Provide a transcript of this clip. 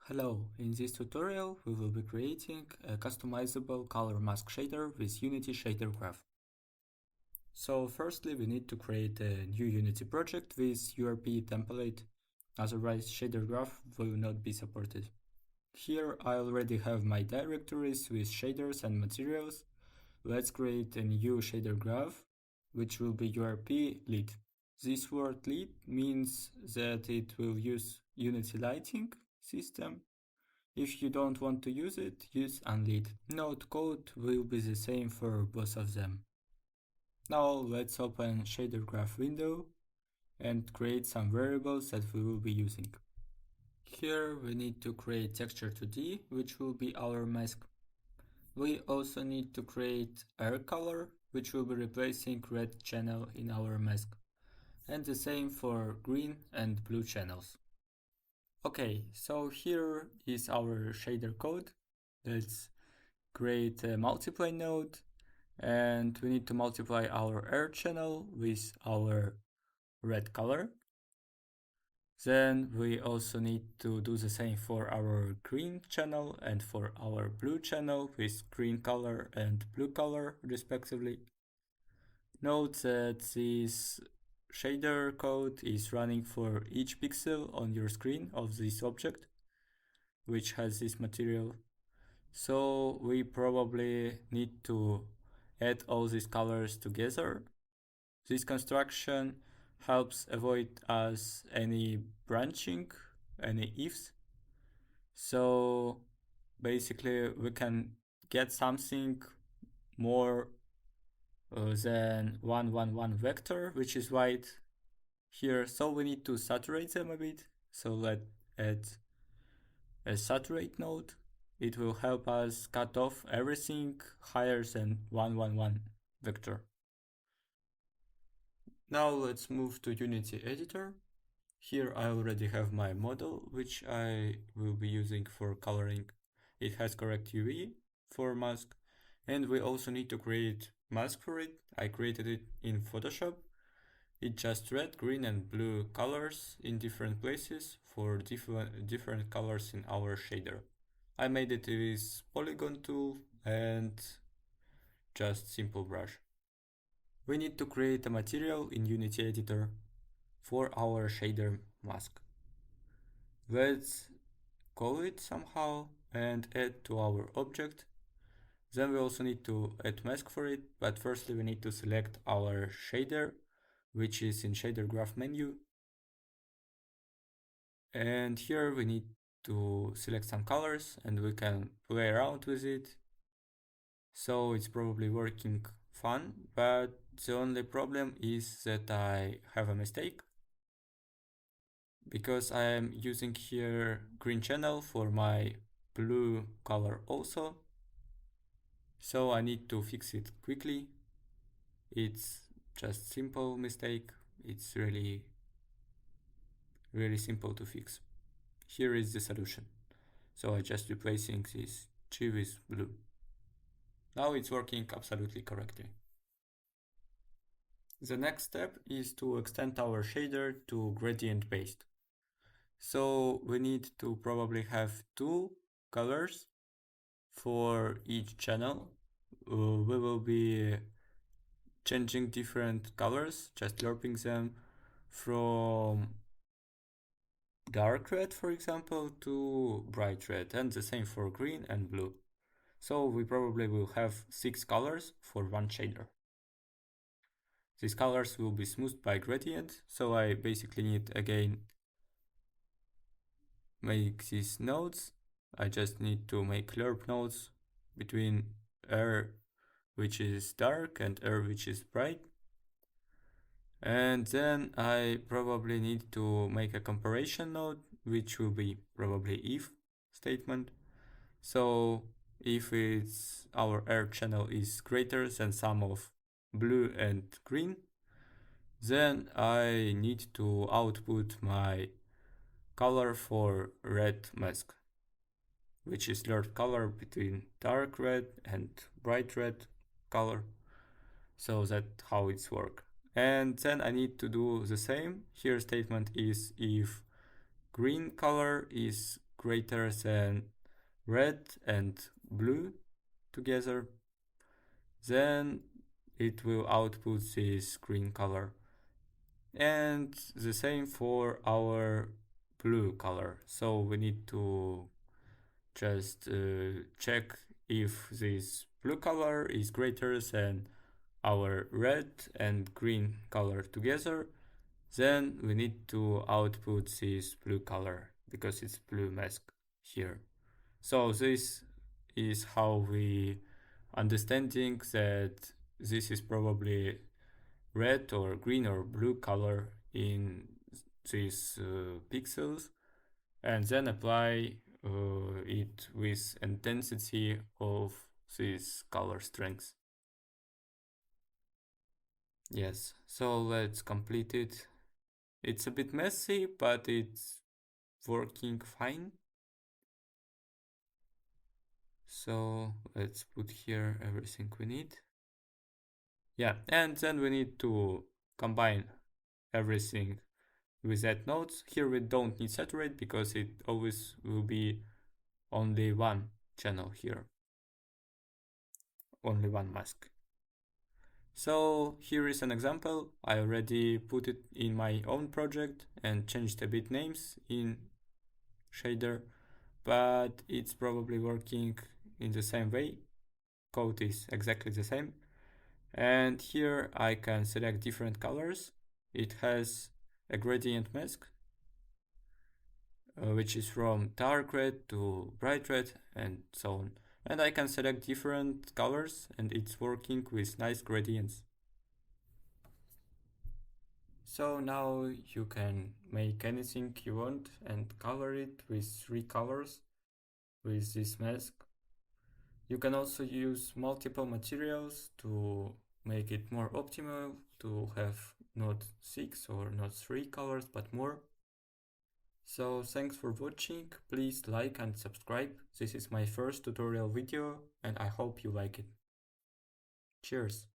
Hello, in this tutorial we will be creating a customizable color mask shader with Unity Shader Graph. So firstly we need to create a new Unity project with URP template, otherwise Shader Graph will not be supported. Here I already have my directories with shaders and materials. Let's create a new shader graph, which will be URP lead. This word lead means that it will use Unity lighting system. If you don't want to use it, use unlead. Node code will be the same for both of them. Now let's open shader graph window and create some variables that we will be using. Here we need to create texture2D, which will be our mask. We also need to create air color, which will be replacing red channel in our mask. And the same for green and blue channels. Okay, so here is our shader code. Let's create a multiply node, and we need to multiply our air channel with our red color. Then we also need to do the same for our green channel and for our blue channel with green color and blue color respectively. Note that this shader code is running for each pixel on your screen of this object, which has this material. So we probably need to add all these colors together. This construction helps avoid us any branching, any ifs. So basically we can get something more than 111 vector, which is white here. So we need to saturate them a bit. So let's add a saturate node. It will help us cut off everything higher than 111 vector. Now let's move to Unity editor. Here I already have my model, which I will be using for coloring. It has correct UV for mask, and we also need to create mask for it. I created it in Photoshop. It's just red, green and blue colors in different places for different colors in our shader. I made it with polygon tool and just simple brush. We need to create a material in Unity editor for our shader mask. Let's call it somehow and add to our object. Then we also need to add mask for it, but firstly we need to select our shader, which is in shader graph menu. And here we need to select some colors and we can play around with it. So it's probably working fine, but the only problem is that I have a mistake because I am using here green channel for my blue color also. So I need to fix it quickly. It's just simple mistake. It's really simple to fix. Here is the solution. So I just replacing this G with blue. Now it's working absolutely correctly. The next step is to extend our shader to gradient based. So we need to probably have two colors for each channel. We will be changing different colors, just lerping them from dark red, for example, to bright red, and the same for green and blue. So we probably will have 6 colors for one shader. These colors will be smoothed by gradient, so I basically need again make these nodes. I just need to make lerp nodes between air which is dark and air which is bright. And then I probably need to make a comparison node, which will be probably if statement. So if it's our air channel is greater than sum of blue and green, then I need to output my color for red mask, which is lerp color between dark red and bright red color. So that's how it's work. And then I need to do the same. Here statement is if green color is greater than red and blue together, then it will output this green color. And the same for our blue color. So we need to just check if this blue color is greater than our red and green color together, then we need to output this blue color because it's blue mask here. So this is how we understanding that this is probably red or green or blue color in these pixels, and then apply it with intensity of this color strength. Yes, so let's complete it. It's a bit messy, but it's working fine. So let's put here everything we need. Yeah, and then we need to combine everything with that nodes. Here we don't need saturate because it always will be only one channel here, only one mask. So here is an example. I already put it in my own project and changed a bit names in shader, but it's probably working in the same way. Code is exactly the same. And here I can select different colors. It has a gradient mask, which is from dark red to bright red and so on. And I can select different colors and it's working with nice gradients. So now you can make anything you want and color it with 3 colors with this mask. You can also use multiple materials to make it more optimal, to have not 6 or not 3 colors but more. So thanks for watching, please like and subscribe. This is my first tutorial video and I hope you like it. Cheers!